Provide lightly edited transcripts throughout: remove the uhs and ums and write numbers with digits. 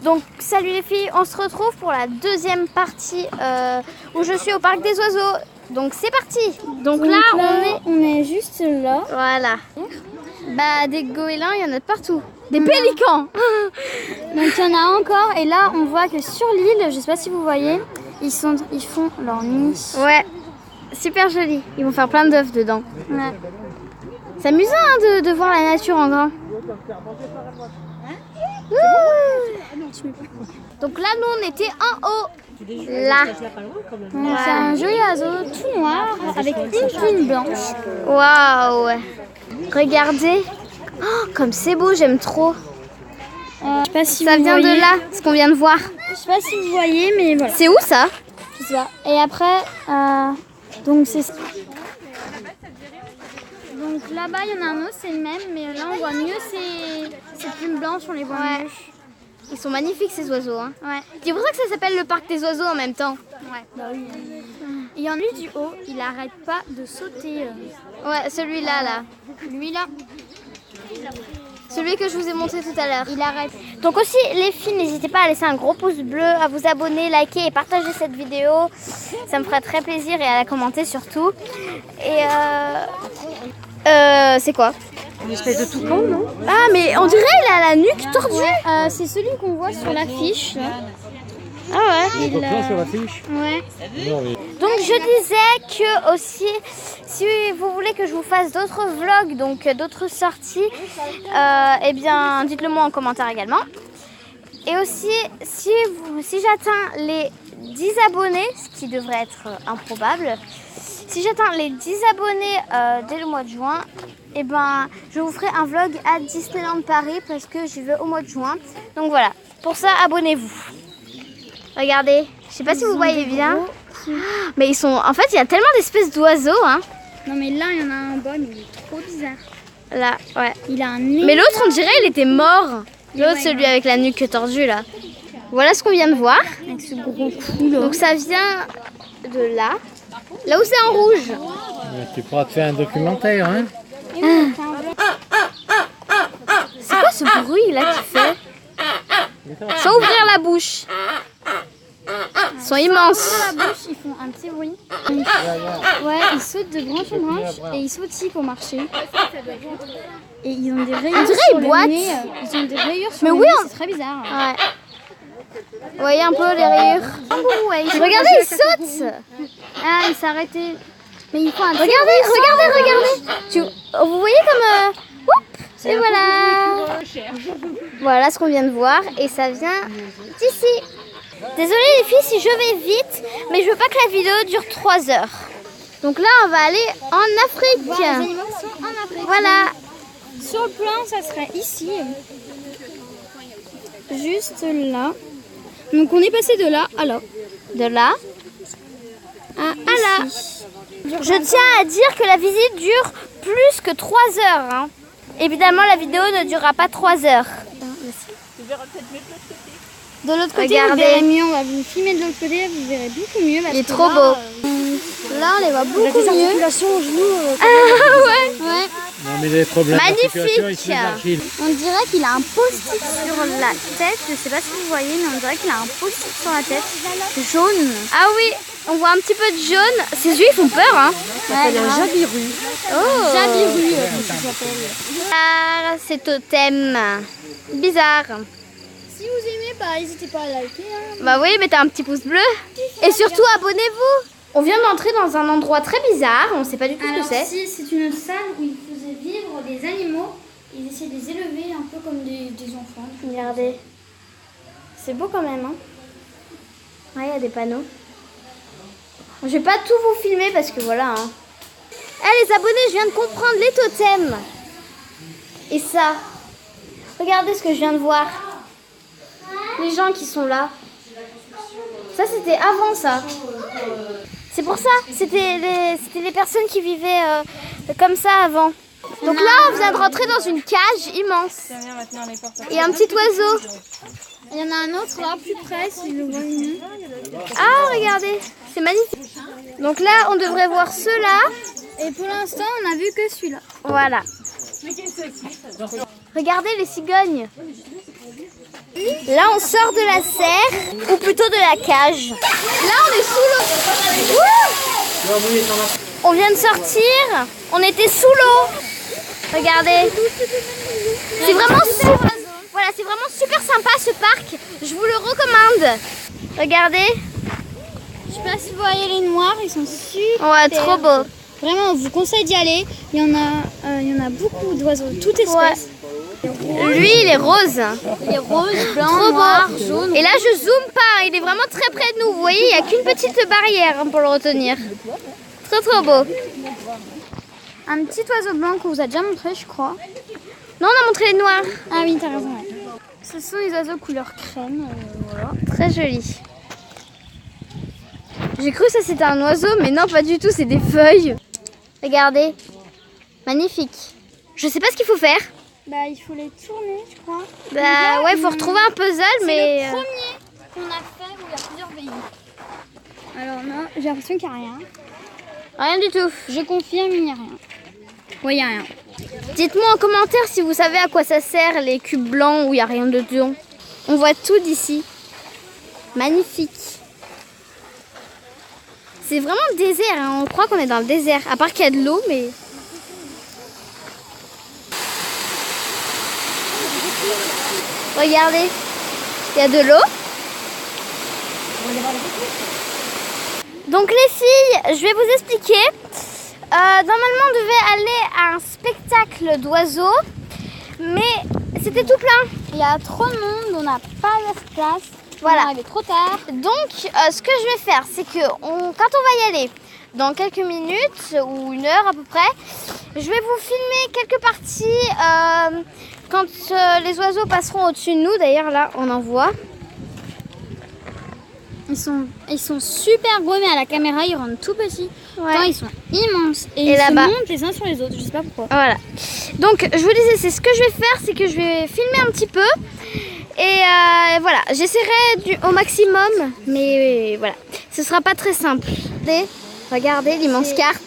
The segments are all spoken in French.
Donc salut les filles, on se retrouve pour la deuxième partie où je suis au parc des oiseaux. Donc c'est parti. Donc là on est juste là. Voilà. Bah des goélands, il y en a de partout. Des pélicans. Donc il y en a encore et là on voit que sur l'île, je sais pas si vous voyez, ils font leur nid. Ouais, super joli. Ils vont faire plein d'œufs dedans. Ouais. C'est amusant hein, de voir la nature en grand. Donc là nous on était en haut. Là. C'est un joli oiseau tout noir avec une plume blanche. Waouh. Regardez. Oh, comme c'est beau, j'aime trop. Je sais pas si ça vous vient voyez. de là, ce qu'on vient de voir. Je sais pas si vous voyez, mais voilà. C'est où ça? Je sais pas. Et après, donc c'est ça. Donc là-bas, il y en a un autre, c'est le même, mais là on voit mieux ces plumes blanches, on les voit mieux. Ils sont magnifiques ces oiseaux. Hein. Ouais. C'est pour ça que ça s'appelle le parc des oiseaux en même temps. Ouais. Bah oui. Il y en a lui du haut, il arrête pas de sauter. Ouais, celui-là là. Lui là. Celui que je vous ai montré tout à l'heure. Il arrête. Donc aussi les filles, n'hésitez pas à laisser un gros pouce bleu, à vous abonner, liker et partager cette vidéo. Ça me fera très plaisir et à la commenter surtout. Et c'est quoi? Une espèce de toucan, non? Ah mais on dirait il a la nuque tordue. C'est celui qu'on voit sur l'affiche. Ah ouais. Sur l'affiche. Ouais. Donc je disais que aussi, si vous voulez que je vous fasse d'autres vlogs, donc d'autres sorties, eh bien dites-le moi en commentaire également. Et aussi, si j'atteins les 10 abonnés, ce qui devrait être improbable, si j'atteins les 10 abonnés dès le mois de juin, eh ben, je vous ferai un vlog à Disneyland Paris parce que j'y vais au mois de juin. Donc voilà, pour ça abonnez-vous. Regardez, je sais pas si vous voyez bien. Mais ils sont. En fait, il y a tellement d'espèces d'oiseaux. Hein. Non, mais là, il y en a un bon, mais il est trop bizarre. Là, ouais. Il a un nez. Mais l'autre, on dirait, il était mort. L'autre, ouais, celui avec la nuque tordue, là. Voilà ce qu'on vient de voir. Avec ce gros cou, là. Donc, ça vient de là. Là où c'est en rouge. Tu pourras te faire un documentaire, hein? C'est quoi ce bruit, là, qu'il fait? Sans ouvrir la bouche. Ils sont immenses. Dans la bouche, ils font un petit bruit. Ouais, ils sautent de branche en branche et ils sautillent pour marcher. Et ils ont des rayures. On dirait sur ils le boitent. nez. Ils ont des rayures sur Mais le oui, nez, hein. c'est très bizarre. Ouais. Vous voyez un peu les rayures. Regardez, ils sautent. Ah, ils s'arrêtaient. Mais ils font un Regardez. Vous voyez comme... Oups, et voilà. Voilà ce qu'on vient de voir. Et ça vient d'ici. Désolée les filles si je vais vite, mais je veux pas que la vidéo dure 3 heures. Donc là, on va aller en Afrique. Les animaux sont en Afrique. Voilà. Sur le plan, ça serait ici. Juste là. Donc on est passé de là à là. De là À là. ici. Je tiens à dire que la visite dure plus que 3 heures. Hein. Évidemment, la vidéo ne durera pas 3 heures. De l'autre côté, Regardez. vous verrez mieux. On va vous filmer de l'autre côté, vous verrez beaucoup mieux. Il est trop beau. Là, on les voit beaucoup mieux. Ouais. Non, mais les problèmes Magnifique. d'articulation, ils sont d'argile. On dirait qu'il a un post-it sur la tête. Je sais pas si vous voyez, mais on dirait qu'il a un post-it sur la tête. Jaune. Ah oui, on voit un petit peu de jaune. Ses yeux, ils font peur. Hein. Ouais, un jabiru. Oh. Jabiru, ça s'appelle. Ah, c'est totem. Bizarre. Si vous aimez, n'hésitez pas à liker. Bah oui, mettez un petit pouce bleu. Et surtout, abonnez-vous. On vient d'entrer dans un endroit très bizarre. On sait pas du tout ce que c'est. Si, c'est une salle où ils faisaient vivre des animaux. Ils essayaient de les élever un peu comme des enfants. Regardez. C'est beau quand même. Hein. Ouais, il y a des panneaux. Je vais pas tout vous filmer parce que voilà. Hein. Eh les abonnés, je viens de comprendre les totems. Et ça. Regardez ce que je viens de voir. Les gens qui sont là. Ça, c'était avant ça. C'est pour ça. C'était les personnes qui vivaient comme ça avant. Donc là, on vient de rentrer dans une cage immense. Et un petit oiseau. Il y en a un autre là, plus près, si je le vois mieux. Ah, regardez. C'est magnifique. Donc là, on devrait voir ceux-là. Et pour l'instant, on a vu que celui-là. Voilà. Regardez les cigognes. Là, on sort de la serre, ou plutôt de la cage. Là, on est sous l'eau. On vient de sortir, on était sous l'eau. Regardez. C'est vraiment super. Voilà, c'est vraiment super sympa ce parc. Je vous le recommande. Regardez. Je sais pas si vous voyez les noirs, ils sont super. Ouais, trop beau. Vraiment, on vous conseille d'y aller. Il y en a beaucoup d'oiseaux, toutes espèces. Lui, il est rose. Il est rose, blanc, Trop noir, beau. jaune. Et là, je zoome pas. Il est vraiment très près de nous. Vous voyez, il n'y a qu'une petite barrière pour le retenir. Trop beau. Un petit oiseau blanc qu'on vous a déjà montré, je crois. Non, on a montré les noirs. Ah oui, t'as raison. Ouais. Ce sont les oiseaux couleur crème. Voilà. Très joli. J'ai cru que ça c'était un oiseau, mais non, pas du tout. C'est des feuilles. Regardez. Magnifique. Je sais pas ce qu'il faut faire. Bah, il faut les tourner, je crois. Bah ouais, il faut retrouver un puzzle, mais... C'est le premier qu'on a fait où il y a plusieurs pays. Alors non, j'ai l'impression qu'il n'y a rien. Rien du tout. Je confirme, il n'y a rien. Ouais, il n'y a rien. Dites-moi en commentaire si vous savez à quoi ça sert les cubes blancs où il n'y a rien dedans. On voit tout d'ici. Magnifique. C'est vraiment désert, hein. On croit qu'on est dans le désert. À part qu'il y a de l'eau, mais... Regardez, il y a de l'eau. Donc les filles, je vais vous expliquer. Normalement, on devait aller à un spectacle d'oiseaux, mais c'était tout plein. Il y a trop de monde, on n'a pas de place. Voilà. On est arrivé trop tard. Donc, ce que je vais faire, c'est que quand on va y aller, dans quelques minutes ou une heure à peu près, je vais vous filmer quelques parties quand les oiseaux passeront au-dessus de nous. D'ailleurs, là, on en voit. Ils sont super gros, mais à la caméra, ils rendent tout petits. Ouais. Attends, ils sont immenses. Et ils là-bas. se montent les uns sur les autres. Je sais pas pourquoi. Voilà. Donc, je vous disais, c'est ce que je vais faire, c'est que je vais filmer un petit peu. Et voilà, j'essaierai au maximum, mais voilà, ce sera pas très simple. Regardez l'immense carte.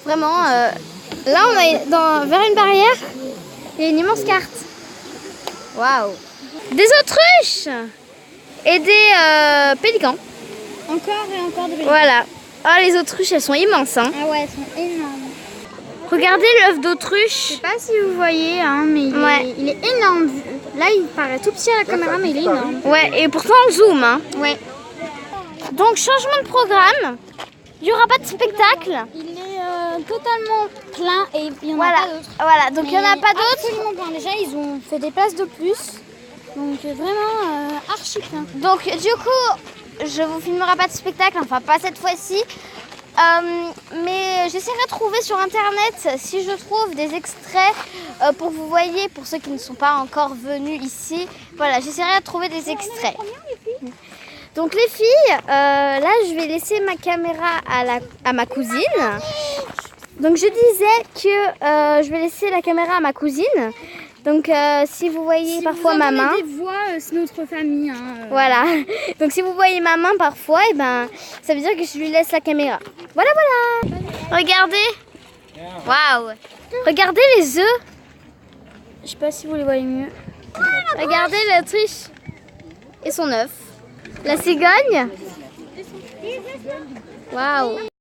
Vraiment, là on est vers une barrière. Il y a une immense carte. Waouh. Des autruches et des pélicans. Encore et encore de pélicans. Voilà. Ah, les autruches, elles sont immenses. Hein. Ah ouais, elles sont énormes. Regardez l'œuf d'autruche. Je sais pas si vous voyez, hein, mais il est énorme. Là, il paraît tout petit à la caméra, mais il est énorme. Ouais, et pourtant on zoome. Hein. Ouais. Donc, changement de programme. Il n'y aura pas de spectacle. Il est totalement plein et il n'y en Voilà. a pas d'autres. Voilà, donc il n'y en a pas d'autres. Absolument plein. Déjà, ils ont fait des places de plus. Donc, vraiment archi plein. Donc, du coup, je vous filmerai pas de spectacle, enfin pas cette fois-ci. Mais j'essaierai de trouver sur internet si je trouve des extraits pour vous voyez, pour ceux qui ne sont pas encore venus ici. Voilà, j'essaierai de trouver des extraits. Donc les filles, là je vais laisser ma caméra à ma cousine. Donc je disais que je vais laisser la caméra à ma cousine. Donc si vous voyez parfois ma main, des voix, c'est notre famille. Hein, voilà. Donc si vous voyez ma main parfois, et ben ça veut dire que je lui laisse la caméra. Voilà, voilà. Regardez. Waouh. Regardez les œufs. Je sais pas si vous les voyez mieux. Regardez l'autruche et son œuf. La cigogne. Waouh.